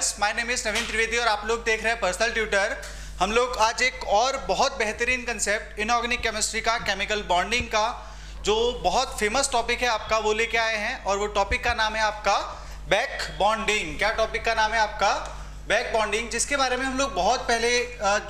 Viewers, my name is नवीन त्रिवेदी और आप लोग देख रहे हैं पर्सनल ट्यूटर। हम लोग आज एक और बहुत बेहतरीन कंसेप्ट इनऑर्गेनिक केमिस्ट्री का, केमिकल बॉन्डिंग का, जो बहुत फेमस टॉपिक है आपका, वो लेके आए हैं। और वो टॉपिक का नाम है आपका बैक बॉन्डिंग। क्या टॉपिक का नाम है आपका? बैक बॉन्डिंग, जिसके बारे में हम लोग बहुत पहले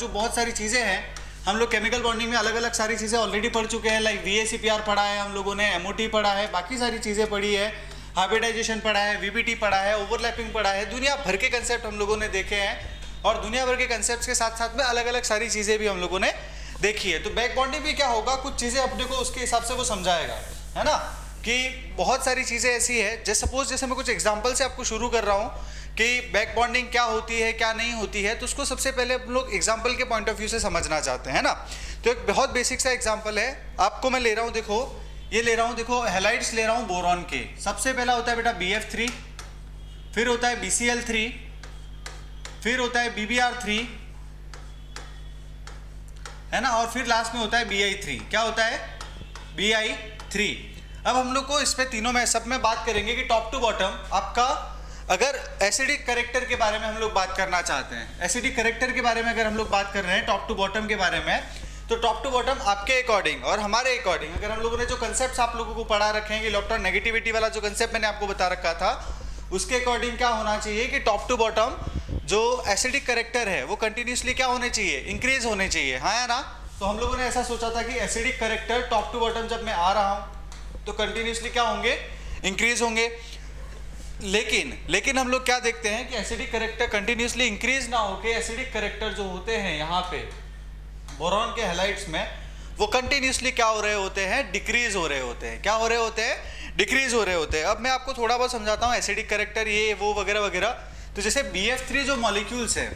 जो बहुत सारी चीज़ें हैं, हम लोग केमिकल बॉन्डिंग में अलग अलग सारी चीज़ें ऑलरेडी पढ़ चुके हैं। लाइक VACPR पढ़ा है हम लोगों ने, MOT पढ़ा है, बाकी सारी चीज़ें पढ़ी है, हाइब्रिडाइजेशन पढ़ा है, VBT पढ़ा है, ओवरलैपिंग पढ़ा है। दुनिया भर के कंसेप्ट हम लोगों ने देखे हैं और दुनिया भर के कंसेप्ट के साथ साथ में अलग अलग सारी चीज़ें भी हम लोगों ने देखी है। तो बैक बॉन्डिंग भी क्या होगा, कुछ चीज़ें अपने को उसके हिसाब से वो समझाएगा, है ना, कि बहुत सारी चीज़ें ऐसी है। जैसे मैं कुछ एग्जाम्पल से आपको शुरू कर रहा हूँ कि बैक बॉन्डिंग क्या होती है, क्या नहीं होती है। तो उसको सबसे पहले हम लोग एग्जाम्पल के पॉइंट ऑफ व्यू से समझना चाहते हैं ना। तो एक बहुत बेसिक सा एग्जाम्पल है, आपको मैं ले रहा हूँ, देखो ये ले रहा हूँ, देखो हैलाइड्स ले रहा हूँ बोरॉन के। सबसे पहला होता है बेटा BF3, फिर होता है BCl3, फिर होता है BBr3, है ना, और फिर लास्ट में होता है Bi3। क्या होता है? Bi3। अब हम लोग को इस पे तीनों में सब में बात करेंगे कि टॉप टू बॉटम आपका, अगर एसिडिक करेक्टर के बारे में हम लोग बात करना चाहते हैं, एसिडिक करेक्टर के बारे में अगर हम लोग बात कर रहे हैं टॉप टू बॉटम के बारे में, तो टॉप टू बॉटम आपके अकॉर्डिंग और हमारे अकॉर्डिंग, अगर हम लोगों ने जो कंसेप्ट आप लोगों को पढ़ा रखे हैं कि इलेक्ट्रॉन नेगेटिविटी वाला जो कंसेप्ट मैंने आपको बता रखा था, उसके अकॉर्डिंग क्या होना चाहिए कि टॉप टू बॉटम जो एसिडिक करेक्टर है वो कंटिन्यूसली क्या होने चाहिए? इंक्रीज होने चाहिए, हाँ या ना। तो हम लोगों ने ऐसा सोचा था कि acidic character top to bottom जब मैं आ रहा हूँ तो कंटिन्यूसली क्या होंगे? इंक्रीज होंगे। लेकिन हम लोग क्या देखते हैं कि एसिडिक करेक्टर कंटिन्यूसली इंक्रीज ना होके एसिडिक करेक्टर जो होते हैं यहाँ पे बोरॉन के हैलाइड्स में, वो कंटिन्यूसली क्या हो रहे होते हैं? डिक्रीज हो रहे होते हैं। क्या हो रहे होते हैं? डिक्रीज हो रहे होते हैं। अब मैं आपको थोड़ा बहुत समझाता हूँ एसिडिक करेक्टर ये वो वगैरह वगैरह। तो जैसे BF3 जो मॉलिक्यूल्स हैं,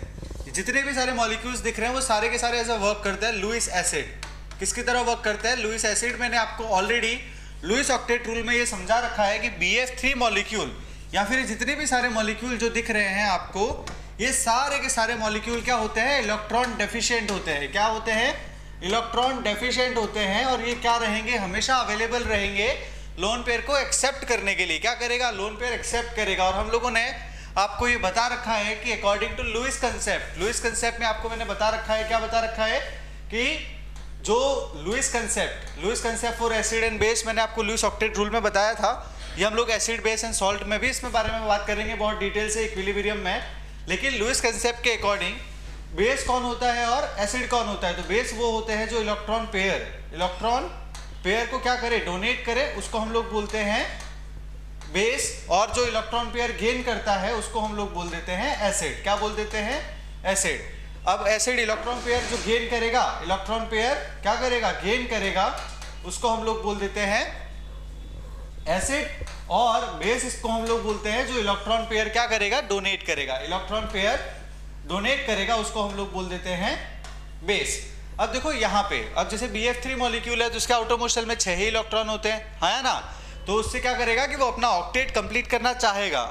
जितने भी सारे मॉलिक्यूल्स दिख रहे हैं वो सारे के सारे ऐसा वर्क करते हैं लुईस एसिड। किसकी तरह वर्क करते हैं? Lewis acid. मैंने आपको ऑलरेडी लुईस ऑक्टेट रूल में ये समझा रखा है कि BF3 मॉलिक्यूल या फिर जितने भी सारे मॉलिक्यूल जो दिख रहे हैं आपको, ये सारे के सारे मॉलिक्यूल क्या होते हैं? इलेक्ट्रॉन डेफिशिएंट होते हैं। क्या होते हैं? इलेक्ट्रॉन डेफिशिएंट होते हैं। और ये क्या रहेंगे? हमेशा अवेलेबल रहेंगे लोन पेयर को एक्सेप्ट करने के लिए। क्या करेगा? लोन पेयर एक्सेप्ट करेगा। और हम लोगों ने आपको ये बता रखा है कि अकॉर्डिंग टू लुईस कंसेप्ट में आपको मैंने बता रखा है, क्या बता रखा है कि जो Lewis concept for acid and base, मैंने आपको लुईस ऑक्टेट रूल में बताया था। ये हम लोग एसिड, बेस एंड सॉल्ट में भी इसमें बारे में बात करेंगे बहुत डिटेल से, इक्विलिब्रियम में। लेकिन लुईस कंसेप्ट के अकॉर्डिंग बेस कौन होता है और एसिड कौन होता है? तो बेस वो होते हैं जो इलेक्ट्रॉन पेयर को क्या करे? डोनेट करे, उसको हम लोग बोलते हैं बेस। और जो इलेक्ट्रॉन पेयर गेन करता है उसको हम लोग बोल देते हैं एसिड। क्या बोल देते हैं? एसिड। अब एसिड इलेक्ट्रॉन पेयर जो गेन करेगा, इलेक्ट्रॉन पेयर क्या करेगा? गेन करेगा, उसको हम लोग बोल देते हैं एसिड। और बेस इसको हम लोग बोलते हैं जो इलेक्ट्रॉन पेयर क्या करेगा? डोनेट करेगा। इलेक्ट्रॉन पेयर डोनेट करेगा, उसको हम लोग बोल देते हैं बेस। अब देखो यहाँ पे, अब जैसे BF3 मॉलिक्यूल है तो उसके आउटरमोस्ट शेल में 6 ही इलेक्ट्रॉन होते हैं, है ना। तो उससे क्या करेगा कि वो अपना ऑक्टेट कंप्लीट करना चाहेगा।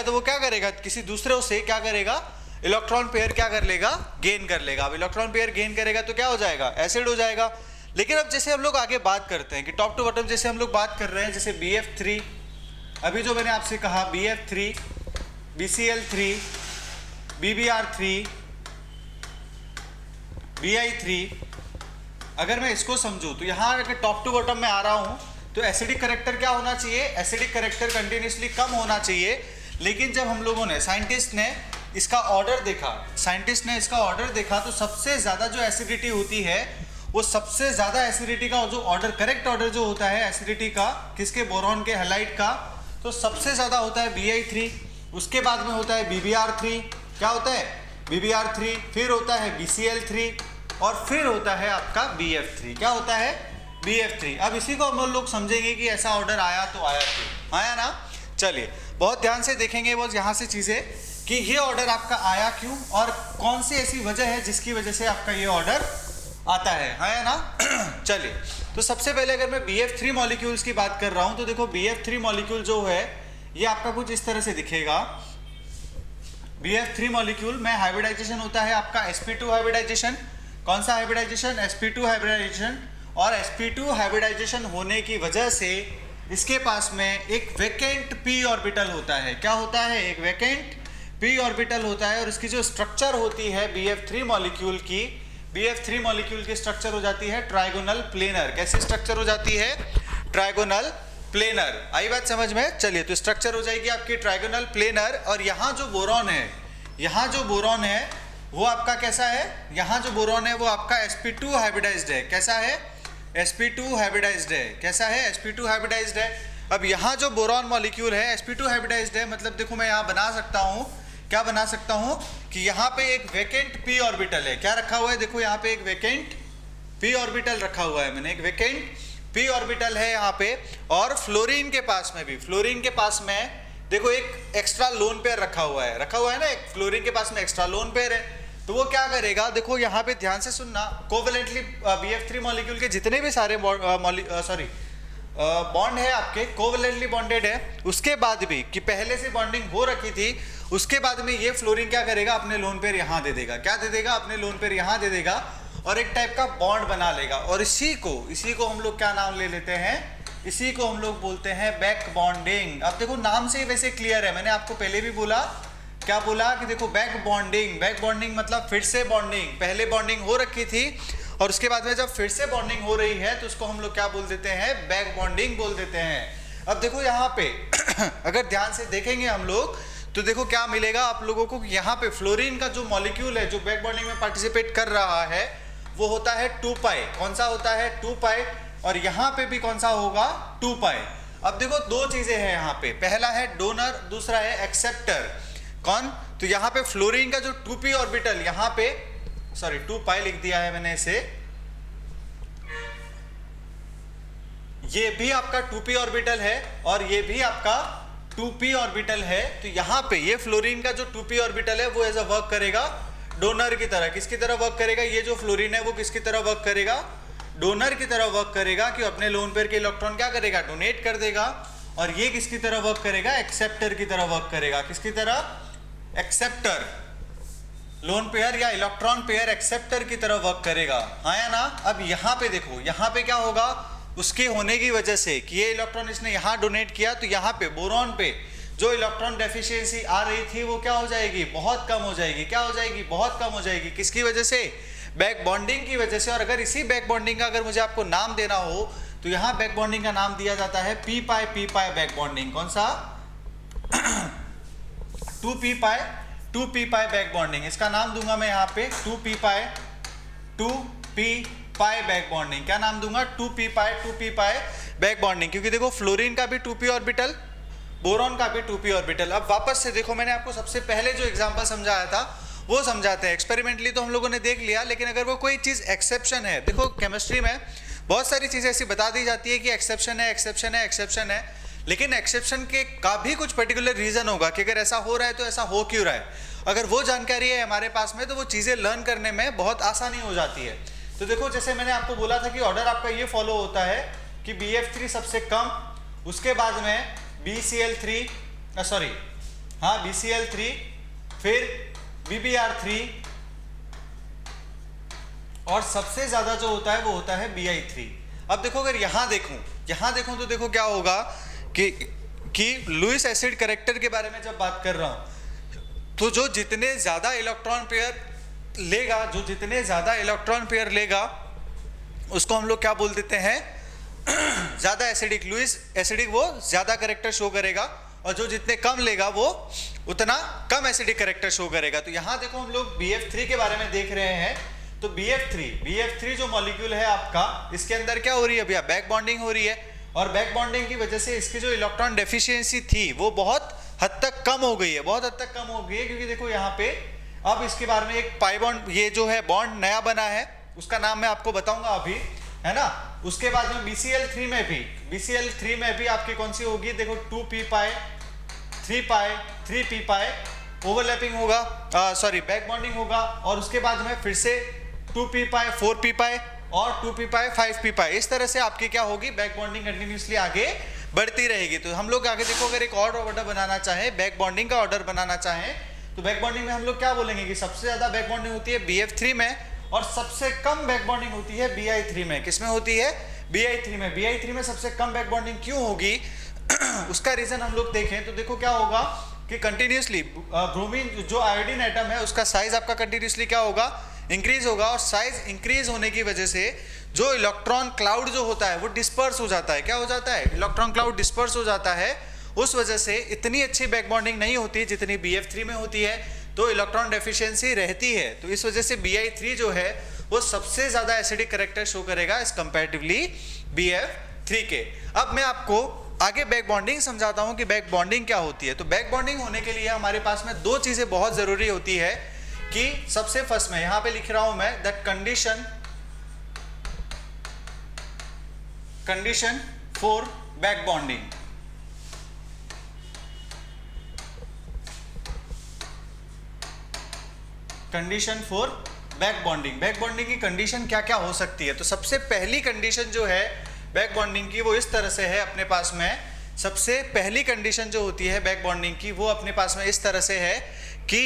तो वो क्या करेगा? किसी दूसरे से क्या करेगा? इलेक्ट्रॉन पेयर क्या कर लेगा? गेन कर लेगा। अब इलेक्ट्रॉन पेयर गेन करेगा तो क्या हो जाएगा? एसिड हो जाएगा। लेकिन अब जैसे हम लोग आगे बात करते हैं कि टॉप टू बॉटम, जैसे हम लोग बात कर रहे हैं, जैसे BF3, अभी जो मैंने आपसे कहा BF3, BCl3, BBr3, Bi3, अगर मैं इसको समझूं तो यहाँ अगर टॉप टू बॉटम में आ रहा हूँ तो एसिडिक करेक्टर क्या होना चाहिए? एसिडिक करेक्टर कंटिन्यूसली कम होना चाहिए। लेकिन जब हम लोगों ने, साइंटिस्ट ने इसका ऑर्डर देखा तो सबसे ज़्यादा जो एसिडिटी होती है, वो सबसे ज़्यादा एसिडिटी का जो ऑर्डर, करेक्ट ऑर्डर जो होता है एसिडिटी का, किसके? बोरॉन के हैलाइड का, तो सबसे ज़्यादा होता है Bi3। उसके बाद में होता है BBr3। क्या होता है? BBr3। फिर होता है BCl3 और फिर होता है आपका BF3। क्या होता है? BF3। अब इसी को हम लोग समझेंगे कि ऐसा ऑर्डर आया तो आया क्यों, आया ना। चलिए बहुत ध्यान से देखेंगे वो यहाँ से चीज़ें कि ये ऑर्डर आपका आया क्यों और कौन सी ऐसी वजह है जिसकी वजह से आपका ये ऑर्डर आता है ना। चलिए, तो सबसे पहले अगर मैं BF3 मॉलिक्यूल्स की बात कर रहा हूं तो देखो BF3 मॉलिक्यूल जो है ये आपका कुछ इस तरह से दिखेगा। BF3 मॉलिक्यूल में हाइब्रिडाइजेशन होता है आपका sp2 हाइब्रिडाइजेशन। कौन सा हाइब्रिडाइजेशन? sp2 hybridisation. और sp2 हाइब्रिडाइजेशन होने की वजह से इसके पास में एक वेकेंट p ऑर्बिटल होता है। क्या होता है? एक वेकेंट p ऑर्बिटल होता है और इसकी जो स्ट्रक्चर होती है BF3 मॉलिक्यूल की, BF3 मॉलिक्यूल की स्ट्रक्चर हो जाती है ट्राइगोनल प्लेनर। कैसी स्ट्रक्चर हो जाती है? Trigonal planar. आई बात समझ में? चलिए, तो स्ट्रक्चर हो जाएगी आपकी ट्राइगोनल प्लेनर। और यहाँ जो बोरॉन है, यहाँ जो बोरॉन है वो आपका कैसा है? यहाँ जो बोरॉन है वो आपका sp2 हाइब्रिडाइज्ड है। कैसा है? sp2 हाइब्रिडाइज्ड है। कैसा है? sp2 हाइब्रिडाइज्ड है। अब यहाँ जो बोरॉन मॉलिक्यूल है sp2 हाइब्रिडाइज्ड है, मतलब देखो मैं यहाँ बना सकता हूँ, क्या बना सकता हूँ कि यहाँ पे एक वेकेंट p ऑर्बिटल है। क्या रखा हुआ है? देखो यहाँ पे एक वेकेंट p ऑर्बिटल रखा हुआ है मैंने, एक वेकेंट p ऑर्बिटल है यहाँ पे। और फ्लोरीन के पास में भी, फ्लोरीन के पास में देखो एक एक्स्ट्रा लोन पेयर रखा हुआ है, रखा हुआ है ना, एक फ्लोरीन के पास में एक्स्ट्रा लोन पेयर है। तो वो क्या करेगा? देखो यहाँ पे ध्यान से सुनना, कोवेलेंटली BF3 मॉलिक्यूल के जितने भी सारे बॉन्ड है आपके कोवेलेंटली बॉन्डेड है, उसके बाद भी कि पहले से बॉन्डिंग हो रखी थी, उसके बाद में ये फ्लोरीन क्या करेगा? अपने लोन पेयर यहाँ दे देगा। क्या दे देगा? अपने लोन पेयर यहाँ दे देगा और एक टाइप का बॉन्ड बना लेगा। और इसी को हम लोग क्या नाम ले लेते हैं? इसी को हम लोग बोलते हैं बैक बॉन्डिंग। अब देखो नाम से ही वैसे क्लियर है, मैंने आपको पहले भी बोला, क्या बोला कि देखो बैक बॉन्डिंग। बैक बॉन्डिंग मतलब फिर से बॉन्डिंग, पहले बॉन्डिंग हो रखी थी और उसके बाद में जब फिर से बॉन्डिंग हो रही है तो उसको हम लोग क्या बोल देते हैं? बैक बॉन्डिंग बोल देते हैं। अब देखो यहाँ पे अगर ध्यान से देखेंगे हम लोग तो देखो क्या मिलेगा आप लोगों को, यहाँ पे फ्लोरीन का जो मॉलिक्यूल है जो बैक बॉन्डिंग में पार्टिसिपेट कर रहा है वो होता है 2 पाई। कौन सा होता है? 2 पाई। और यहाँ पे भी कौन सा होगा? 2 पाई। अब देखो दो चीजें हैं यहाँ पे, पहला है डोनर, दूसरा है एक्सेप्टर। कौन? तो यहाँ पे फ्लोरीन का जो 2p ऑर्बिटल यहाँ पे, सॉरी 2 पाई लिख दिया है मैंने इसे, ये भी आपका 2p ऑर्बिटल है और ये भी आपका 2p ऑर्बिटल है। तो यहाँ पे ये फ्लोरीन का जो 2p ऑर्बिटल है वो एज अ वर्क करेगा डोनर की तरह। किसकी तरह वर्क करेगा? ये जो फ्लोरीन है वो किसकी तरह वर्क करेगा? डोनर की तरह वर्क करेगा कि अपने लोन पेयर के इलेक्ट्रॉन क्या करेगा? डोनेट कर देगा। और ये किसकी तरह वर्क करेगा? एक्सेप्टर की तरह वर्क करेगा। किसकी तरह? एक्सेप्टर, लोन पेयर या इलेक्ट्रॉन पेयर एक्सेप्टर की तरह वर्क करेगा। हाँ या ना? अब यहाँ पे देखो, यहाँ पे क्या होगा? उसके होने की वजह से कि ये इलेक्ट्रॉन इसने यहाँ डोनेट किया तो यहाँ पे बोरॉन पे जो इलेक्ट्रॉन डेफिशिएंसी आ रही थी वो क्या हो जाएगी? बहुत कम हो जाएगी। क्या हो जाएगी? बहुत कम हो जाएगी। किसकी वजह से? बैक बॉन्डिंग की वजह से। और अगर इसी बैक बॉन्डिंग का अगर मुझे आपको नाम देना हो तो यहाँ बैक बॉन्डिंग का नाम दिया जाता है p पाई बैक बॉन्डिंग। कौन सा? 2p पाई बैक बॉन्डिंग। इसका नाम दूंगा मैं यहाँ पे 2p पाई बैक बॉन्डिंग। क्या नाम दूंगा? 2p पाई बैक बॉन्डिंग। क्योंकि देखो फ्लोरीन का भी 2p ऑर्बिटल, बोरॉन का भी 2p ऑर्बिटल। अब वापस से देखो, मैंने आपको सबसे पहले जो एग्जांपल समझाया था वो समझाते हैं। एक्सपेरिमेंटली तो हम लोगों ने देख लिया, लेकिन अगर वो कोई चीज़ एक्सेप्शन है, देखो केमिस्ट्री में बहुत सारी चीज़ें ऐसी बता दी जाती है कि एक्सेप्शन है, एक्सेप्शन है, एक्सेप्शन है, लेकिन एक्सेप्शन के का भी कुछ पर्टिकुलर रीज़न होगा कि अगर ऐसा हो रहा है तो ऐसा हो क्यों रहा है। अगर वो जानकारी है हमारे पास में तो वो चीज़ें लर्न करने में बहुत आसानी हो जाती है। तो देखो जैसे मैंने आपको बोला था कि ऑर्डर आपका ये फॉलो होता है कि BF3 सबसे कम, उसके बाद में BCl3, फिर BBr3 और सबसे ज़्यादा जो होता है वो होता है Bi3। अब देखो अगर यहाँ देखूँ तो देखो क्या होगा कि लुईस एसिड कैरेक्टर के बारे में जब बात कर रहा हूँ तो जो जितने ज़्यादा इलेक्ट्रॉन पेयर लेगा उसको हम लोग क्या बोल देते हैं? ज़्यादा एसिडिक। लुईस एसिडिक वो ज़्यादा कैरेक्टर शो करेगा और जो जितने कम लेगा वो उतना कम एसिडिक कैरेक्टर शो करेगा। तो यहाँ देखो हम लोग BF3 के बारे में देख रहे हैं। तो BF3 जो मॉलिक्यूल है आपका, इसके अंदर क्या हो रही है भैया? बैक बॉन्डिंग हो रही है। और बैक बॉन्डिंग की वजह से इसकी जो इलेक्ट्रॉन डेफिशिएंसी थी वो बहुत हद तक कम हो गई है, क्योंकि देखो यहाँ पे अब इसके बारे में एक पाई बॉन्ड, ये जो है बॉन्ड नया बना है, उसका नाम मैं आपको बताऊंगा अभी, है ना। उसके बाद में BCl3 में भी आपकी कौन सी होगी? देखो 2p पाई 3p पाई ओवरलैपिंग होगा, बैक बॉन्डिंग होगा। और उसके बाद में फिर से 2p पाई 4p पाई और 2p पाई 5p पाई। इस तरह से आपकी क्या होगी? बैक बॉन्डिंग कंटिन्यूसली आगे बढ़ती रहेगी। तो हम लोग आगे देखो अगर एक और ऑर्डर बनाना चाहें, बैक बॉन्डिंग का ऑर्डर बनाना चाहें, तो बैक बॉन्डिंग में हम लोग क्या बोलेंगे कि सबसे ज्यादा बैक बॉन्डिंग होती है BF3 में और सबसे कम बैक बॉन्डिंग होती है Bi3 में। किसमें होती है? Bi3 में सबसे कम बैक बॉन्डिंग क्यों होगी? उसका रीजन हम लोग देखें तो देखो क्या होगा कि कंटिन्यूसली ब्रोमीन जो आयोडीन एटम है उसका साइज आपका कंटिन्यूसली क्या होगा? इंक्रीज होगा, और साइज इंक्रीज होने की वजह से जो इलेक्ट्रॉन क्लाउड जो होता है वो डिस्पर्स हो जाता है। क्या हो जाता है? इलेक्ट्रॉन क्लाउड डिस्पर्स हो जाता है। उस वजह से इतनी अच्छी बैक बॉन्डिंग नहीं होती जितनी BF3 में होती है, तो इलेक्ट्रॉन डेफिशिएंसी रहती है। तो इस वजह से Bi3 जो है वो सबसे ज़्यादा एसिडिक कैरेक्टर शो करेगा इस कंपैरेटिवली BF3 के। अब मैं आपको आगे बैक बॉन्डिंग समझाता हूँ कि बैक बॉन्डिंग क्या होती है। तो बैक बॉन्डिंग होने के लिए हमारे पास में दो चीज़ें बहुत ज़रूरी होती है कि सबसे फर्स्ट में यहाँ पे लिख रहा हूँ मैं that condition for back bonding. Condition for back bonding. Back bonding की कंडीशन क्या क्या हो सकती है? तो सबसे पहली कंडीशन जो है बैक बॉन्डिंग की वो इस तरह से है अपने पास में। सबसे पहली कंडीशन जो होती है बैक बॉन्डिंग की वो अपने पास में इस तरह से है कि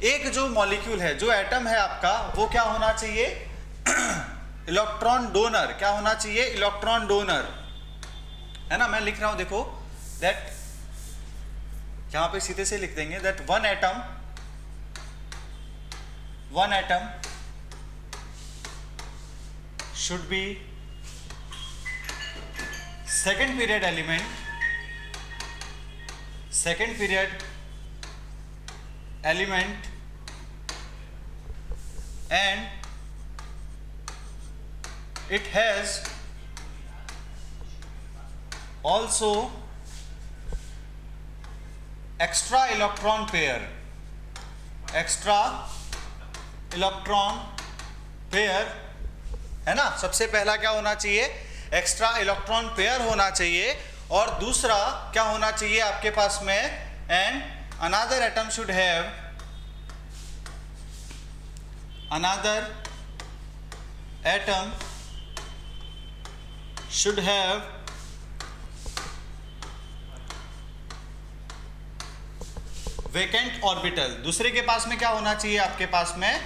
एक जो मॉलिक्यूल है, जो एटम है आपका, वो क्या होना चाहिए? Electron donor. क्या होना चाहिए? इलेक्ट्रॉन डोनर, है ना। मैं लिख रहा हूं देखो दैट, यहां पे सीधे से लिख देंगे that one atom should be second period element and it has also extra electron pair, है ना। सबसे पहला क्या होना चाहिए? एक्स्ट्रा इलेक्ट्रॉन पेयर होना चाहिए। और दूसरा क्या होना चाहिए आपके पास में? And another atom should have vacant orbital. दूसरे के पास में क्या होना चाहिए? आपके पास में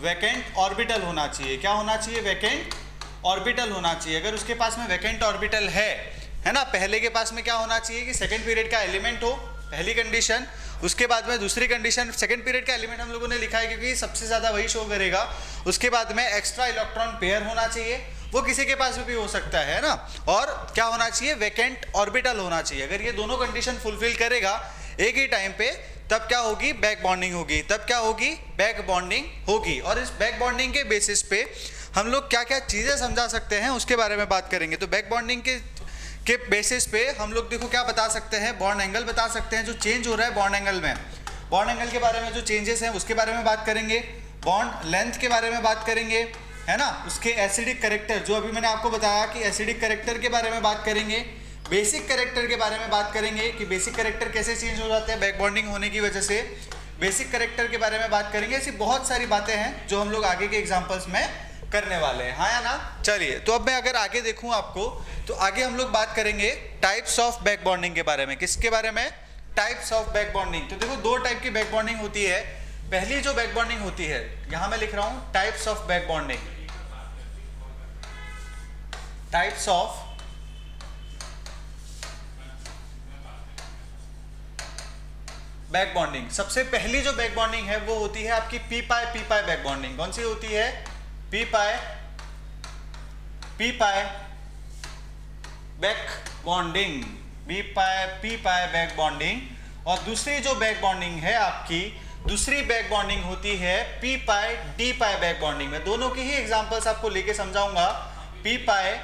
वैकेंट ऑर्बिटल होना चाहिए। क्या होना चाहिए? वैकेंट ऑर्बिटल होना चाहिए। अगर उसके पास में वैकेंट ऑर्बिटल है ना, पहले के पास में क्या होना चाहिए कि सेकंड पीरियड का एलिमेंट हो, पहली कंडीशन। उसके बाद में दूसरी कंडीशन, सेकंड पीरियड का एलिमेंट हम लोगों ने लिखा है क्योंकि सबसे ज़्यादा वही शो करेगा। उसके बाद में एक्स्ट्रा इलेक्ट्रॉन पेयर होना चाहिए, वो किसी के पास भी हो सकता है ना। और क्या होना चाहिए? वैकेंट ऑर्बिटल होना चाहिए। अगर ये दोनों कंडीशन फुलफिल करेगा एक ही टाइम पे, तब क्या होगी? बैक बॉन्डिंग होगी। तब क्या होगी? बैक बॉन्डिंग होगी। और इस बैक बॉन्डिंग के बेसिस पे हम लोग क्या क्या चीज़ें समझा सकते हैं उसके बारे में बात करेंगे। तो बैक बॉन्डिंग के बेसिस पे हम लोग देखो क्या बता सकते हैं? बॉन्ड एंगल बता सकते हैं, जो चेंज हो रहा है बॉन्ड एंगल में। बॉन्ड एंगल के बारे में जो चेंजेस हैं उसके बारे में बात करेंगे। बॉन्ड लेंथ के बारे में बात करेंगे, है ना। उसके एसिडिक कैरेक्टर, जो अभी मैंने आपको बताया कि एसिडिक कैरेक्टर के बारे में बात करेंगे। बेसिक कैरेक्टर के बारे में बात करेंगे कि बेसिक कैरेक्टर कैसे चेंज हो जाते हैं बैक बॉन्डिंग होने की वजह से। बेसिक कैरेक्टर के बारे में बात करेंगे। ऐसी बहुत सारी बातें हैं जो हम लोग आगे के एग्जांपल्स में करने वाले हैं, हाँ या ना। चलिए, तो अब मैं अगर आगे देखूं आपको, तो आगे हम लोग बात करेंगे टाइप्स ऑफ बैक बॉन्डिंग के बारे में। किसके बारे में? Types of back bonding. तो देखो दो टाइप की बैक बॉन्डिंग होती है। पहली जो बैक बॉन्डिंग होती है, यहां मैं लिख रहा हूं types of back bonding. Types of back bonding. सबसे पहली जो बैक बॉन्डिंग है वो होती है आपकी पी पाई बैक बॉन्डिंग। कौन सी होती है? पी पाई बैक बॉन्डिंग। पी पाई बैक बॉन्डिंग। और दूसरी जो बैक बॉन्डिंग है आपकी, दूसरी बैक बॉन्डिंग होती है पी पाई डी पाई बैक बॉन्डिंग। मैं दोनों की ही एग्जांपल्स आपको लेके समझाऊंगा। पी पाई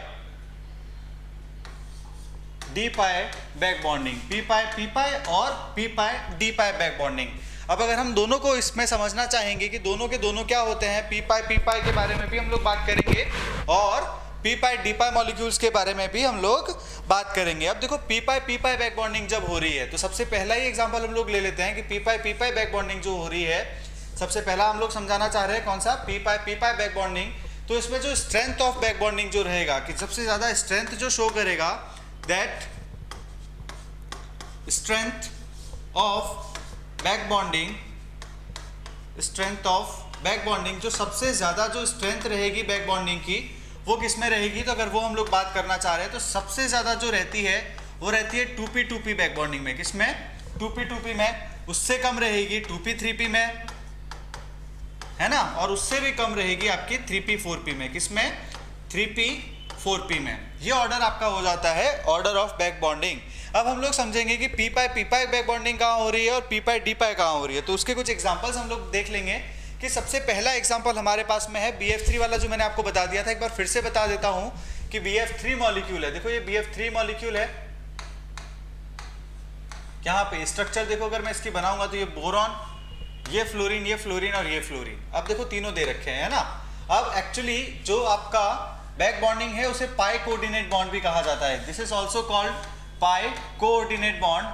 डी पाई बैक बॉन्डिंग, पी पाई और पी पाई डी पाई बैक बॉन्डिंग। अब अगर हम दोनों को इसमें समझना चाहेंगे कि दोनों के दोनों क्या होते हैं, पी पाई के बारे में भी हम लोग बात करेंगे और पी पाई डी पाई मॉलिक्यूल्स के बारे में भी हम लोग बात करेंगे। अब देखो पी पाई बैक बॉन्डिंग जब हो रही है, तो सबसे पहला ही एग्जांपल हम लोग ले लेते हैं कि पी पाई बैक बॉन्डिंग जो हो रही है, सबसे पहला हम लोग समझाना चाह रहे हैं कौन सा? पी पाई बैक बॉन्डिंग। तो इसमें जो स्ट्रेंथ ऑफ बैक बॉन्डिंग जो रहेगा, कि सबसे ज्यादा स्ट्रेंथ जो शो करेगा, that strength of back bonding, strength of back bonding, जो सबसे ज्यादा जो स्ट्रेंथ रहेगी बैक बॉन्डिंग की, वो किस में रहेगी, तो अगर वो हम लोग बात करना चाह रहे हैं तो सबसे ज़्यादा जो रहती है वो रहती है 2p2p बैक बॉन्डिंग में। किस में? 2p2p में। उससे कम रहेगी 2p3p में, है ना, और उससे भी कम रहेगी आपकी 3p4p में। किस में? 3p4p में। ये ऑर्डर आपका हो जाता है ऑर्डर ऑफ बैक बॉन्डिंग। अब हम लोग समझेंगे कि p पाई बैक बॉन्डिंग कहाँ हो रही है और p पाई d पाई कहाँ हो रही है। तो उसके कुछ एग्जांपल्स हम लोग देख लेंगे कि सबसे पहला एग्जांपल हमारे पास में है BF3 वाला, जो मैंने आपको बता दिया था। एक बार फिर से बता देता हूं कि BF3 मॉलिक्यूल है। देखो ये BF3 मॉलिक्यूल है, यहाँ पे स्ट्रक्चर देखो, अगर मैं इसकी बनाऊंगा तो ये बोरॉन, ये फ्लोरीन, ये फ्लोरीन और ये फ्लोरीन। अब देखो तीनों दे रखे हैं, है ना। अब एक्चुअली जो आपका बैक बॉन्डिंग है उसे पाई कोऑर्डिनेट बॉन्ड भी कहा जाता है। This is also called pi coordinate bond.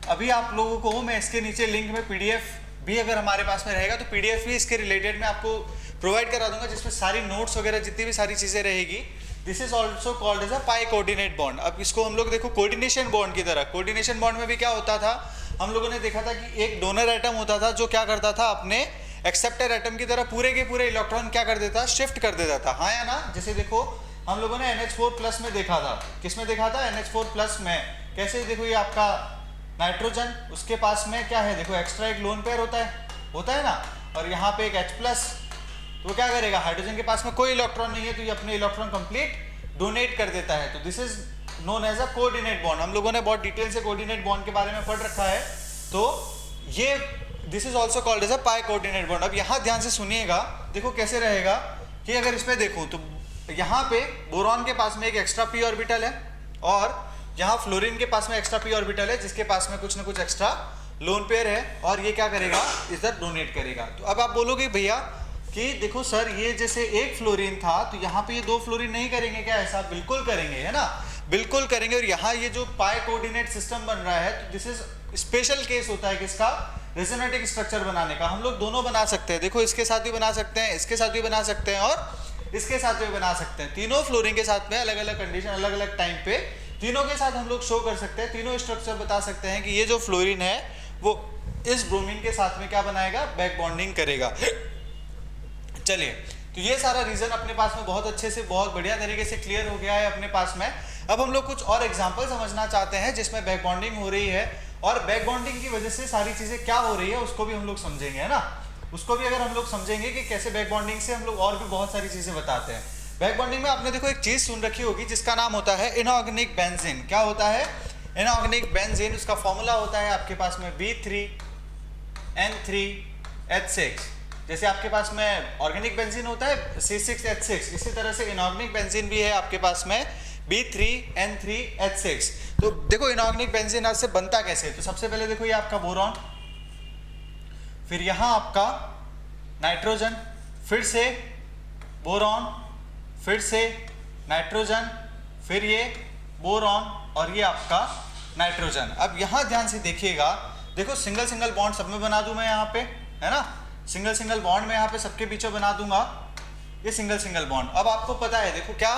अभी आप लोगों को मैं इसके नीचे लिंक में PDF भी अगर हमारे पास में रहेगा तो PDF भी इसके रिलेटेड मैं आपको प्रोवाइड करा दूंगा, जिसमें सारी नोट्स वगैरह जितनी भी सारी चीज़ें रहेगी। This is also called as a pi coordinate bond. अब इसको हम लोग देखो कोऑर्डिनेशन बॉन्ड की तरह। कोऑर्डिनेशन बॉन्ड में भी क्या होता था, हम लोगों ने देखा था कि एक डोनर एटम होता था जो क्या करता था, अपने एक्सेप्टर एटम की तरह पूरे के पूरे इलेक्ट्रॉन क्या कर देता, शिफ्ट कर देता था, हाँ या ना। जैसे देखो हम लोगों ने NH4+ में देखा था। किस में देखा था? NH4+ में। कैसे? देखो ये आपका नाइट्रोजन, उसके पास में क्या है, देखो एक्स्ट्रा एक लोन पेयर होता है ना, और यहाँ पे एक H+, तो वो क्या करेगा, हाइड्रोजन के पास में कोई इलेक्ट्रॉन नहीं है तो ये अपने इलेक्ट्रॉन कंप्लीट डोनेट कर देता है। तो this is known as a coordinate bond. हम लोगों ने बहुत डिटेल से कोऑर्डिनेट बॉन्ड के बारे में पढ़ रखा है। तो ये this is also called as a pi coordinate bond. अब यहाँ ध्यान से सुनिएगा, देखो कैसे रहेगा कि अगर इस पे देखूँ तो यहाँ पे बोरॉन के पास में एक एक्स्ट्रा p ऑर्बिटल है और यहाँ फ्लोरीन के पास में एक्स्ट्रा p ऑर्बिटल है, जिसके पास में कुछ ना कुछ एक्स्ट्रा लोन पेयर है, और ये क्या करेगा, इधर डोनेट करेगा। तो अब आप बोलोगे भैया कि देखो सर ये जैसे एक फ्लोरीन था तो यहाँ पे ये 2 फ्लोरीन नहीं करेंगे क्या ऐसा? बिल्कुल करेंगे, है ना, बिल्कुल करेंगे। और यहाँ ये जो पाई कोऑर्डिनेट सिस्टम बन रहा है तो दिस इज स्पेशल केस होता है किसका? रेजोनेटिक स्ट्रक्चर बनाने का। हम लोग दोनों बना सकते हैं, देखो इसके साथ भी बना सकते हैं, इसके साथ भी बना सकते हैं और इसके साथ भी बना सकते हैं। तीनों फ्लोरीन के साथ में अलग अलग कंडीशन, अलग अलग टाइम पे तीनों के साथ हम लोग शो कर सकते हैं, तीनों स्ट्रक्चर बता सकते हैं कि ये जो फ्लोरीन है वो इस ब्रोमीन के साथ में क्या बनाएगा, बैक बॉन्डिंग करेगा। चलिए, तो ये सारा रीजन अपने पास में बहुत अच्छे से, बहुत बढ़िया तरीके से क्लियर हो गया है अपने पास में। अब हम लोग कुछ और एग्जांपल समझना चाहते हैं जिसमें बैक बॉन्डिंग हो रही है, और बैक बॉन्डिंग की वजह से सारी चीजें क्या हो रही है उसको भी हम लोग समझेंगे, है ना। उसको भी अगर हम लोग समझेंगे कि कैसे बैक बॉन्डिंग से हम लोग और भी बहुत सारी चीजें बताते हैं। बैक बॉन्डिंग में आपने देखो एक चीज सुन रखी होगी जिसका नाम होता है इनऑर्गेनिक बेंजीन। क्या होता है? Inorganic benzene. उसका फॉर्मूला होता है आपके पास में B3N3H6। जैसे आपके पास में ऑर्गेनिक बेंजीन होता है C6H6, इसी तरह से इनऑर्गेनिक बेंजीन भी है आपके पास में B3N3H6। तो देखो इनऑर्गेनिक बेंजीन से बनता कैसे? तो सबसे पहले देखो ये आपका बोरॉन, फिर यहाँ आपका नाइट्रोजन, फिर से बोरॉन, फिर से नाइट्रोजन, फिर ये बोरॉन और ये आपका नाइट्रोजन। अब यहाँ ध्यान से देखिएगा, देखो सिंगल सिंगल बॉन्ड सब में बना दूं मैं यहाँ पे, है ना, सिंगल सिंगल बॉन्ड में यहाँ पे सबके बीच में बना दूंगा ये सिंगल सिंगल बॉन्ड। अब आपको पता है देखो क्या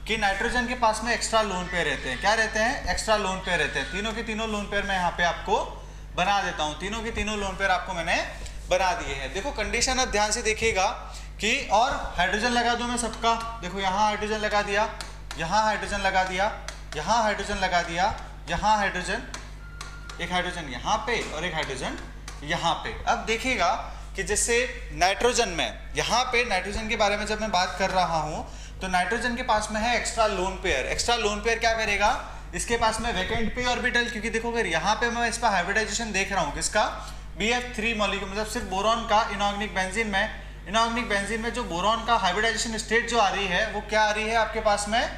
कि नाइट्रोजन के पास में एक्स्ट्रा लोन पेयर रहते हैं। क्या रहते हैं? एक्स्ट्रा लोन पेयर रहते हैं। तीनों के तीनों लोन पेयर मैं यहाँ पे आपको बना देता हूँ। तीनों के तीनों लोन पेयर आपको मैंने बना दिए हैं। देखो कंडीशन अब ध्यान से देखिएगा कि, और हाइड्रोजन लगा दूं मैं सबका, देखो यहाँ हाइड्रोजन लगा दिया, यहाँ हाइड्रोजन लगा दिया, यहाँ हाइड्रोजन लगा दिया, यहाँ हाइड्रोजन, एक हाइड्रोजन यहाँ पे और एक हाइड्रोजन यहाँ पे। अब देखिएगा कि जैसे नाइट्रोजन में, यहाँ पे नाइट्रोजन के बारे में जब मैं बात कर रहा हूँ तो नाइट्रोजन के पास में है extra lone pair. Extra lone pair क्या करेगा? इसके पास में वैकेंट p ऑर्बिटल, क्योंकि देखो अगर यहाँ पे मैं इस पर हाइब्रिडाइजेशन देख रहा हूँ किसका, BF3 मॉलिक्यूल, मतलब सिर्फ बोरॉन का इनऑर्गेनिक बेंजीन में। इनऑर्गेनिक बेंजीन में जो बोरॉन का हाइब्रिडाइजेशन स्टेट जो आ रही है वो क्या आ रही है आपके पास में,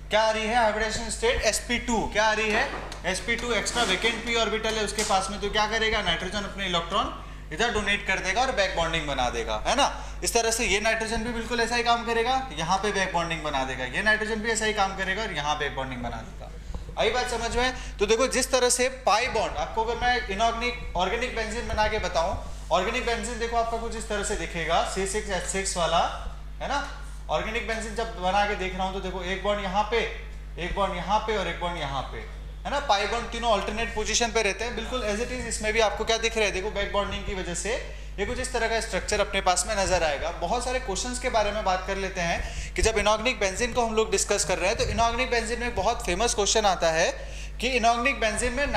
क्या आ रही है हाइब्रिडाइजेशन स्टेट sp2। क्या आ रही है? sp2, extra vacant p orbital है उसके पास में। तो क्या करेगा? नाइट्रोजन अपने इलेक्ट्रॉन इधर डोनेट कर देगा और बैक बॉन्डिंग बना देगा, है ना। इस तरह से ये नाइट्रोजन भी बिल्कुल ऐसा ही काम करेगा, यहाँ पे बैक बॉन्डिंग बना देगा। ये नाइट्रोजन भी ऐसा ही काम करेगा और यहाँ बैक बॉन्डिंग बना देगा। आई बात समझ में? तो देखो जिस तरह से पाई बॉन्ड आपको, अगर मैं इनऑर्गेनिक ऑर्गेनिक बेंजीन बना के बताऊं, ऑर्गेनिक बेंजीन देखो आपका कुछ इस तरह से दिखेगा, C6H6 वाला, है ना। ऑर्गेनिक बेंजीन जब बना के देख रहा हूं तो देखो एक बॉन्ड यहाँ पे, एक बॉन्ड यहाँ पे और एक बॉन्ड यहाँ पे, है ना। पाई बॉन्ड तीनों अल्टरनेट पोजीशन पे रहते हैं, बिल्कुल एज इट इज। इसमें भी आपको क्या दिख रहा है? देखो बैक बॉन्डिंग की वजह से ये कुछ इस तरह का स्ट्रक्चर अपने पास में नजर आएगा। बहुत सारे क्वेश्चंस के बारे में बात कर लेते हैं कि जब इनऑर्गेनिक बेंजीन को हम लोग डिस्कस कर रहे हैं तो इनऑर्गेनिक बेंजीन में बहुत फेमस क्वेश्चन आता है कि इनऑर्गेनिक बेंजीन में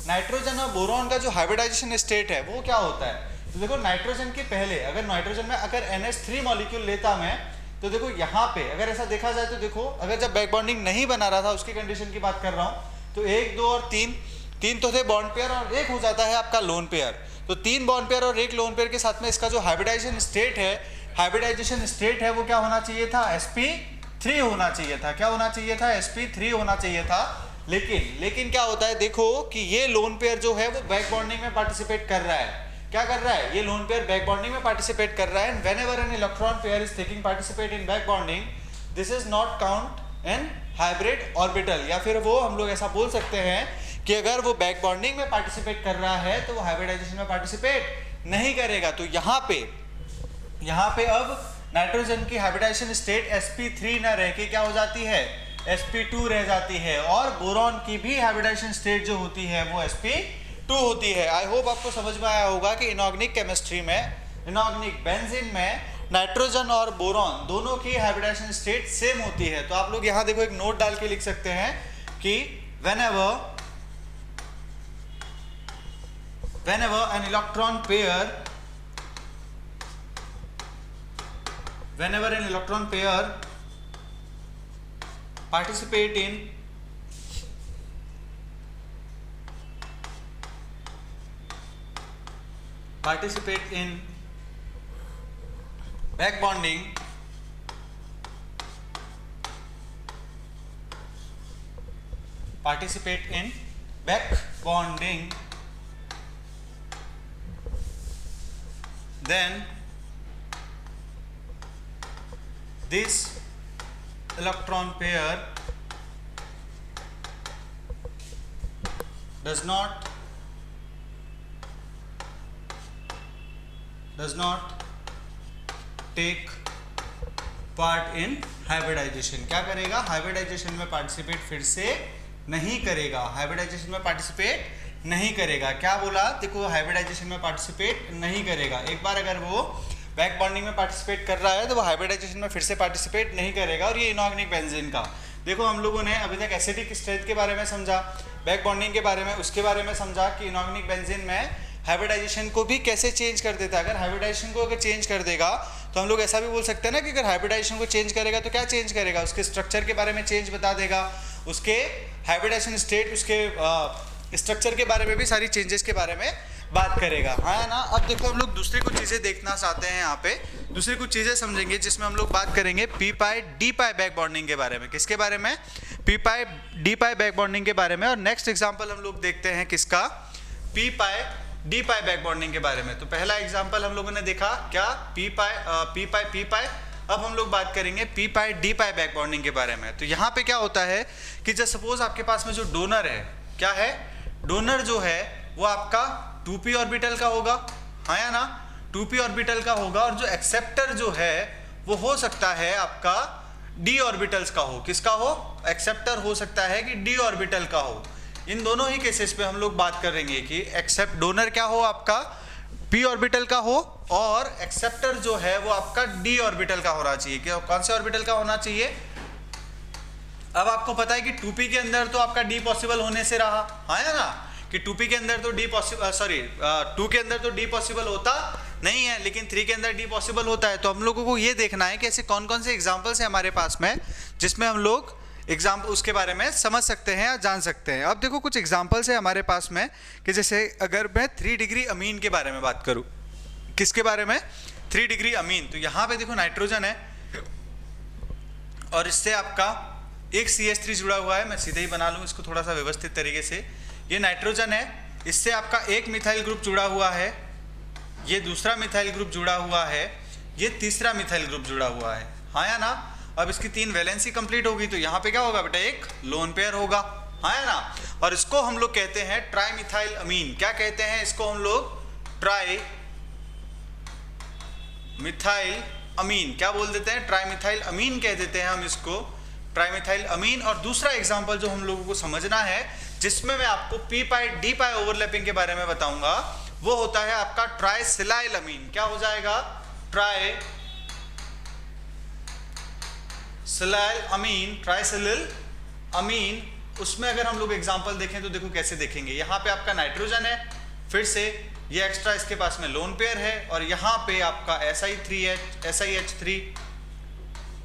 नाइट्रोजन और बोरॉन का जो हाइब्रिडाइजेशन स्टेट है वो क्या होता है। तो देखो नाइट्रोजन के पहले अगर नाइट्रोजन में अगर NH3 मॉलिक्यूल लेता मैं, तो देखो यहाँ पे अगर ऐसा देखा जाए तो देखो अगर जब बैक बॉन्डिंग नहीं बना रहा था उसकी कंडीशन की बात कर रहा हूँ, तो 1, 2 और 3 तो थे बॉन्ड पेयर और एक हो जाता है आपका लोन पेयर। तो 3 बॉन्ड पेयर और एक लोन पेयर के साथ में इसका जो हाइब्रिडाइजेशन स्टेट है वो क्या होना चाहिए था, sp3 होना चाहिए था। क्या होना चाहिए था, sp3 होना चाहिए था। लेकिन क्या होता है, देखो कि ये लोन पेयर जो है वो बैक बॉन्डिंग में पार्टिसिपेट कर रहा है। क्या कर रहा है, ये लोन पेयर बैक बॉन्डिंग में पार्टिसिपेट कर रहा है। And whenever an electron pair is taking participate in back bonding, this is not count an hybrid orbital. या फिर वो हम लोग ऐसा बोल सकते हैं कि अगर वो बैक बॉन्डिंग में पार्टिसिपेट कर रहा है तो वो हाइब्रिडाइजेशन में पार्टिसिपेट नहीं करेगा। तो यहाँ पे अब नाइट्रोजन की हाइब्रिडाइजेशन स्टेट sp3 न रह के क्या हो जाती है, sp2 रह जाती है। और बोरॉन की भी हाइब्रिडाइजेशन स्टेट जो होती है वो sp2 होती है। आई होप आपको समझ में आया होगा कि इनऑर्गेनिक केमिस्ट्री में, इनऑर्गेनिक बेंजीन में नाइट्रोजन और बोरॉन दोनों की हाइब्रिडाइजेशन स्टेट सेम होती है। तो आप लोग यहाँ देखो एक नोट डाल के लिख सकते हैं कि whenever an electron pair participate in back bonding, then this electron pair does not take part in hybridization। क्या करेगा, हाइब्रिडाइजेशन में पार्टिसिपेट फिर से नहीं करेगा, हाइब्रिडाइजेशन में पार्टिसिपेट नहीं करेगा। क्या बोला, देखो हाइब्रिडाइजेशन में पार्टिसिपेट नहीं करेगा। एक बार अगर वो बैक बॉन्डिंग में पार्टिसिपेट कर रहा है तो वो हाइब्रिडाइजेशन में फिर से पार्टिसिपेट नहीं करेगा। और ये इनऑर्गेनिक बेंजीन का देखो, हम लोगों ने अभी तक एसिडिक स्ट्रेंथ के बारे में समझा, बैक बॉन्डिंग के बारे में, उसके बारे में समझा कि इनऑर्गेनिक बेंजीन में हाइब्रिडाइजेशन को भी कैसे चेंज कर देता है। अगर हाइब्रिडाइजेशन को अगर चेंज कर देगा तो हम लोग ऐसा भी बोल सकते हैं ना कि अगर हाइब्रिडाइजेशन को चेंज करेगा तो क्या चेंज करेगा, उसके स्ट्रक्चर के बारे में चेंज बता देगा, उसके हाइब्रिडाइजेशन स्टेट, उसके स्ट्रक्चर के बारे में भी सारी चेंजेस के बारे में बात करेगा। हाँ ना। अब देखो हम लोग दूसरी कुछ चीज़ें देखना चाहते हैं, यहाँ पे दूसरी कुछ चीज़ें समझेंगे जिसमें हम लोग बात करेंगे पी पाई डी पाई बैक बॉन्डिंग के बारे में। किसके बारे में, पी पाई डी पाई बैक बॉन्डिंग के बारे में। और नेक्स्ट एग्जाम्पल हम लोग देखते हैं किसका, पी पाई डी पाई बैक बॉन्डिंग के बारे में। तो पहला एग्जाम्पल हम लोगों ने देखा क्या, पी पाई। अब हम लोग बात करेंगे पी पाई डी पाई बैक बॉन्डिंग के बारे में। तो यहाँ पे क्या होता है कि जब सपोज आपके पास में जो डोनर है, क्या है, डोनर जो है वो आपका 2p ऑर्बिटल का होगा, हाँ या ना, 2p ऑर्बिटल का होगा। और जो एक्सेप्टर जो है वो हो सकता है आपका d ऑर्बिटल्स का हो। किसका हो, एक्सेप्टर हो सकता है कि d ऑर्बिटल का हो। इन दोनों ही केसेस पे हम लोग बात करेंगे कि एक्सेप्ट डोनर क्या हो, आपका p ऑर्बिटल का हो, और एक्सेप्टर जो है वो आपका d ऑर्बिटल का होना चाहिए। क्या, कौन से ऑर्बिटल का होना चाहिए। अब आपको पता है कि 2p के अंदर तो आपका d पॉसिबल होने से रहा, हाँ या ना, कि 2p के अंदर तो d पॉसिबल, 2 के अंदर तो d पॉसिबल होता नहीं है, लेकिन 3 के अंदर d पॉसिबल होता है। तो हम लोगों को ये देखना है कि ऐसे कौन कौन से एग्जाम्पल्स हैं हमारे पास में जिसमें हम लोग एग्जाम्पल उसके बारे में समझ सकते हैं या जान सकते हैं। अब देखो कुछ एग्जाम्पल्स है हमारे पास में कि जैसे अगर मैं 3 डिग्री अमीन के बारे में बात करूँ, किसके बारे में, 3 डिग्री अमीन। तो यहाँ पे देखो नाइट्रोजन है और इससे आपका एक CH3 जुड़ा हुआ है। मैं सीधे ही बना लूँ इसको थोड़ा सा व्यवस्थित तरीके से। ये नाइट्रोजन है, इससे आपका एक मिथाइल ग्रुप जुड़ा हुआ है, ये दूसरा मिथाइल ग्रुप जुड़ा हुआ है, ये तीसरा मिथाइल ग्रुप जुड़ा हुआ है, हाँ या ना। अब इसकी 3 वैलेंसी कंप्लीट होगी तो यहाँ पे क्या होगा बेटा, एक लोन पेयर होगा, हाँ या ना। और इसको हम लोग कहते हैं ट्राई मिथाइल अमीन। क्या कहते हैं इसको हम लोग, ट्राई मिथाइल अमीन। क्या बोल देते हैं, ट्राई मिथाइल अमीन कह देते हैं हम इसको, ट्राई मिथाइल अमीन। और दूसरा एग्जाम्पल जो हम लोगों को समझना है जिसमें मैं आपको पी पाई डी पाई ओवरलैपिंग के बारे में बताऊंगा, वो होता है आपका ट्राइसिलाइल अमीन। क्या हो जाएगा? ट्राइसिलाइल अमीन, ट्राइसिलिल अमीन। उसमें अगर हम लोग एग्जांपल देखें तो देखो कैसे देखेंगे। यहाँ पे आपका नाइट्रोजन है, फिर से ये एक्स्ट्रा इसके पास में लोन पेयर है, और यहाँ पे आपका SiH3,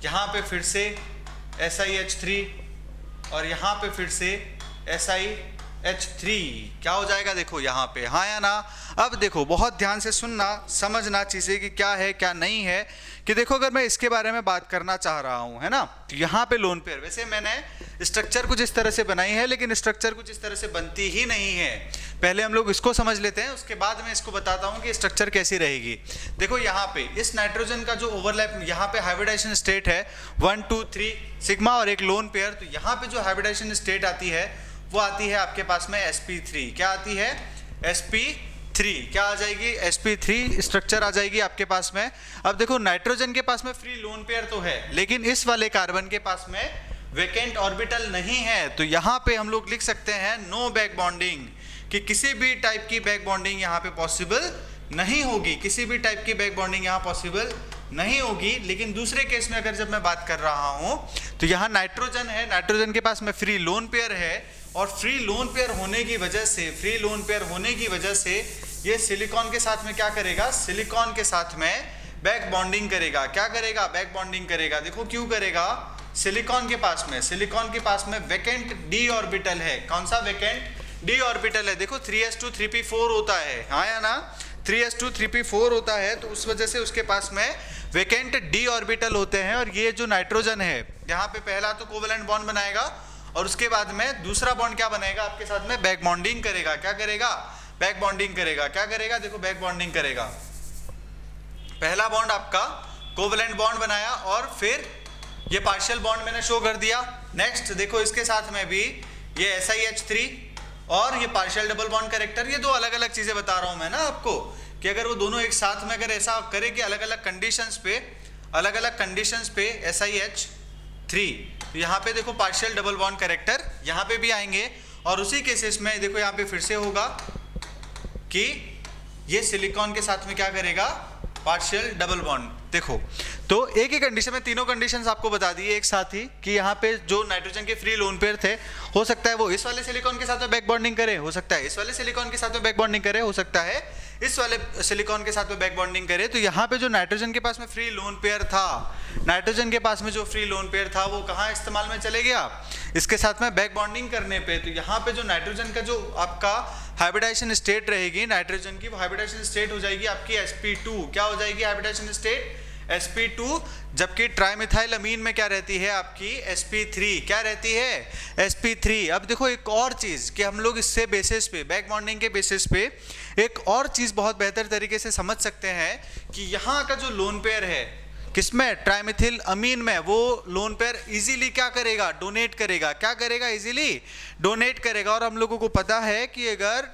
यहाँ पे फिर से SiH3, और यहाँ पे फिर से SiH3। क्या हो जाएगा देखो यहाँ पे, हाँ या ना? अब देखो बहुत ध्यान से सुनना, समझना चीज़ें कि क्या है क्या नहीं है। कि देखो अगर मैं इसके बारे में बात करना चाह रहा हूँ, है ना, तो यहाँ पे लोन पेयर, वैसे मैंने स्ट्रक्चर कुछ इस तरह से बनाई है, लेकिन स्ट्रक्चर कुछ इस तरह से बनती ही नहीं है। पहले हम लोग इसको समझ लेते हैं, उसके बाद मैं इसको बताता हूँ कि स्ट्रक्चर कैसी रहेगी। देखो यहाँ पे इस नाइट्रोजन का जो ओवरलैप, यहाँ पे हाइब्रिडाइजेशन स्टेट है 1 2 3 सिग्मा और एक लोन पेयर। तो यहाँ पे जो हाइब्रिडाइजेशन स्टेट आती है वो आती है आपके पास में sp3। क्या आती है? sp3। क्या आ जाएगी? sp3 स्ट्रक्चर आ जाएगी आपके पास में। अब देखो नाइट्रोजन के पास में फ्री लोन पेयर तो है, लेकिन इस वाले कार्बन के पास में वेकेंट ऑर्बिटल नहीं है। तो यहाँ पे हम लोग लिख सकते हैं नो बैक बॉन्डिंग, कि किसी भी टाइप की बैक बॉन्डिंग यहाँ पे पॉसिबल नहीं होगी, किसी भी टाइप की बैक बॉन्डिंग यहाँ पॉसिबल नहीं होगी। लेकिन दूसरे केस में अगर जब मैं बात कर रहा हूँ तो यहाँ नाइट्रोजन है, नाइट्रोजन के पास में फ्री लोन पेयर है, और फ्री लोन पेयर होने की वजह से ये सिलिकॉन के साथ में क्या करेगा? सिलिकॉन के साथ में बैक बॉन्डिंग करेगा। क्या करेगा? बैक बॉन्डिंग करेगा। देखो क्यों करेगा? सिलिकॉन के पास में वेकेंट डी ऑर्बिटल है। कौन सा वेकेंट? डी ऑर्बिटल है। देखो 3s2 3p4 होता है, हाँ या ना? 3s2 3p4 होता है, तो उस वजह से उसके पास में वेकेंट डी ऑर्बिटल होते हैं। और ये जो नाइट्रोजन है, यहाँ पे पहला तो कोवेलेंट बॉन्ड बनाएगा, और उसके बाद में दूसरा बॉन्ड क्या बनाएगा? आपके साथ में बैक बॉन्डिंग करेगा। क्या करेगा? बैक बॉन्डिंग करेगा। क्या करेगा? देखो बैक बॉन्डिंग करेगा। पहला बॉन्ड आपका कोवेलेंट बॉन्ड बनाया, और फिर ये पार्शियल बॉन्ड मैंने शो कर दिया। नेक्स्ट देखो इसके साथ में भी ये SiH3 और ये पार्शियल डबल बॉन्ड कैरेक्टर। ये दो अलग अलग चीजें बता रहा हूं मैं ना आपको, कि अगर वो दोनों एक साथ में अगर ऐसा करे कि अलग अलग कंडीशंस पे SiH3, तो यहाँ पे देखो पार्शियल डबल बॉन्ड कैरेक्टर यहाँ पे भी आएंगे। और उसी केसेस में देखो यहाँ पे फिर से होगा कि ये सिलिकॉन के साथ में क्या करेगा? Partial double bond. देखो तो एक ही कंडीशन में तीनों कंडीशंस आपको बता दी एक साथ ही, कि यहाँ पे जो नाइट्रोजन के फ्री लोन पेयर थे, हो सकता है वो इस वाले सिलिकॉन के साथ में बैक बॉन्डिंग करे, हो सकता है इस वाले सिलिकॉन के साथ में बैक बॉन्डिंग करे, हो सकता है इस वाले सिलिकॉन के साथ में बैक बॉन्डिंग करे। तो यहाँ पे जो नाइट्रोजन के पास में फ्री लोन पेयर था, वो कहाँ इस्तेमाल में चले गया? इसके साथ में बैक बॉन्डिंग करने पे। तो यहाँ पे जो नाइट्रोजन का जो आपका हाइब्रिडाइजेशन स्टेट रहेगी नाइट्रोजन की, वो हाइब्रिडाइजेशन स्टेट हो जाएगी आपकी sp2। क्या हो जाएगी हाइब्रिडाइजेशन स्टेट? sp2। जबकि ट्राइमिथाइल अमीन में क्या रहती है आपकी? sp3। क्या रहती है? sp3। अब देखो एक और चीज कि हम लोग इससे बेसिस पे, बैक बॉन्डिंग के बेसिस पे एक और चीज बहुत बेहतर तरीके से समझ सकते हैं कि यहाँ का जो लोन पेयर है किसमें? ट्राइमिथिल अमीन में, वो लोन पेयर इजीली क्या करेगा? डोनेट करेगा। क्या करेगा? इजीली डोनेट करेगा। और हम लोगों को पता है कि अगर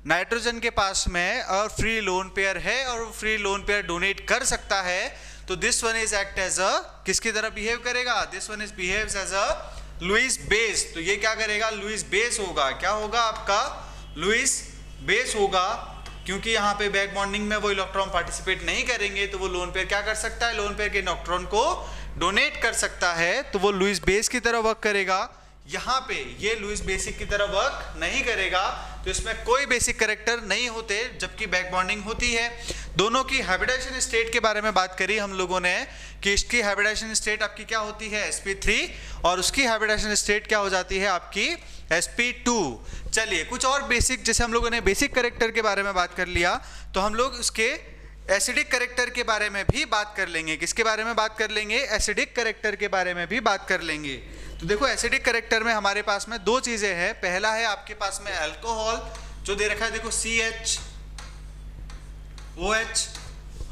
नाइट्रोजन के पास में और फ्री लोन पेयर है और फ्री लोन पेयर डोनेट कर सकता है, तो this one is act as a, किसकी तरह बिहेव करेगा? This one is behaves as a Lewis base. तो ये क्या करेगा? लुईस बेस होगा। क्या होगा आपका? लुईस बेस होगा, क्योंकि यहाँ पे बैक बॉन्डिंग में वो इलेक्ट्रॉन पार्टिसिपेट नहीं करेंगे, तो वो लोन पेयर क्या कर सकता है? लोन पेयर के इलेक्ट्रॉन को डोनेट कर सकता है, तो वो लुईस बेस की तरह वर्क करेगा। यहाँ पे ये लुईस बेसिक की तरह वर्क नहीं करेगा, तो इसमें कोई बेसिक कैरेक्टर नहीं होते, जबकि बैक बॉन्डिंग होती है। दोनों की हाइब्रिडाइजेशन स्टेट के बारे में बात करी हम लोगों ने, कि इसकी हाइब्रिडाइजेशन स्टेट आपकी क्या होती है? sp3, और उसकी हाइब्रिडाइजेशन स्टेट क्या हो जाती है आपकी? sp2। चलिए कुछ और बेसिक, जैसे हम लोगों ने बेसिक कैरेक्टर के बारे में बात कर लिया, तो हम लोग उसके एसिडिक कैरेक्टर के बारे में भी बात कर लेंगे। किसके बारे में बात कर लेंगे? एसिडिक कैरेक्टर के बारे में भी बात कर लेंगे। तो देखो एसिडिक कैरेक्टर में हमारे पास में दो चीजें हैं। पहला है आपके पास में अल्कोहल, जो दे रखा है देखो CHOH,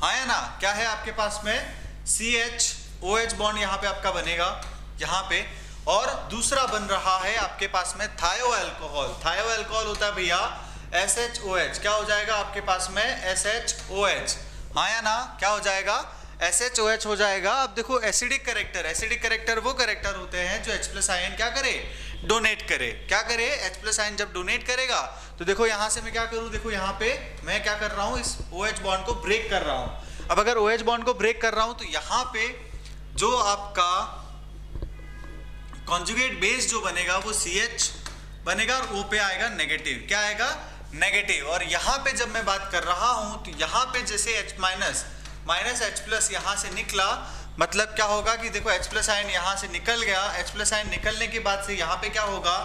हाँ है ना? क्या है आपके पास में? CHOH बॉन्ड यहाँ पे आपका बनेगा, यहाँ पे। और दूसरा बन रहा है आपके पास में थायो अल्कोहल होता है भैया SHOH। क्या हो जाएगा आपके पास में? SHOH, हाँ या ना? क्या हो जाएगा? SHOH हो जाएगा। अब देखो एसिडिक कैरेक्टर वो कैरेक्टर होते हैं जो H+ आयन क्या करे? डोनेट करे। क्या करे? H प्लस आयन जब डोनेट करेगा तो देखो यहां से मैं क्या करूं, देखो यहां पे मैं क्या कर रहा हूं, इस OH बॉन्ड को ब्रेक कर रहा हूं। अब अगर OH बॉन्ड को ब्रेक कर रहा हूं तो यहां पे जो आपका कॉन्जुगेट बेस जो बनेगा वो CH बनेगा और O पे आएगा नेगेटिव। क्या आएगा? नेगेटिव। और यहाँ पे जब मैं बात कर रहा हूँ तो यहाँ पे जैसे H minus minus H plus यहाँ से निकला, मतलब क्या होगा कि देखो H प्लस आयन यहाँ से निकल गया। H प्लस आयन निकलने के बाद से यहाँ पे क्या होगा,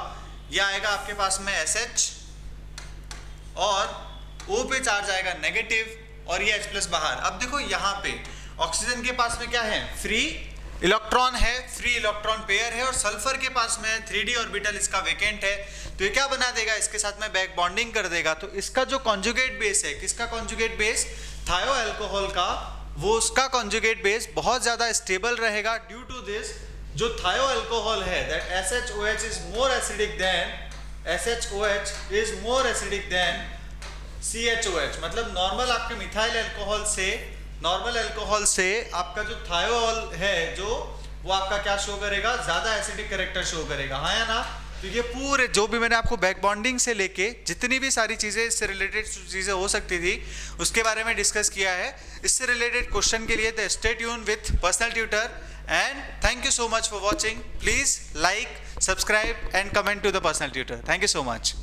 ये आएगा आपके पास में SH और O पे चार्ज आएगा नेगेटिव और ये H प्लस बाहर। अब देखो यहाँ पे ऑक्सीजन के पास में क्या है, फ्री इलेक्ट्रॉन है, फ्री इलेक्ट्रॉन पेयर है, और सल्फर के पास में 3d ऑर्बिटल इसका वेकेंट है। तो ये क्या बना देगा, इसके साथ में बैक बॉन्डिंग कर देगा। तो इसका जो कॉन्जुगेट बेस है, किसका कॉन्जुगेट बेस, थायो अल्कोहल का, वो उसका कॉन्जुगेट बेस बहुत ज्यादा स्टेबल रहेगा। ड्यू टू दिस जो थायो अल्कोहल है that SHOH is more acidic then CHOH। मतलब नॉर्मल आपके मिथाइल अल्कोहल से आपका जो थायोल है जो वो आपका क्या शो करेगा, ज्यादा एसिडिक कैरेक्टर शो करेगा, हाँ या ना। तो ये पूरे जो भी मैंने आपको बैक बॉन्डिंग से लेके जितनी भी सारी चीजें इससे रिलेटेड चीजें हो सकती थी उसके बारे में डिस्कस किया है। इससे रिलेटेड क्वेश्चन के लिए stay tune with personal tutor and thank you so much for watching. Please like, subscribe and comment to the personal tutor. Thank you so much.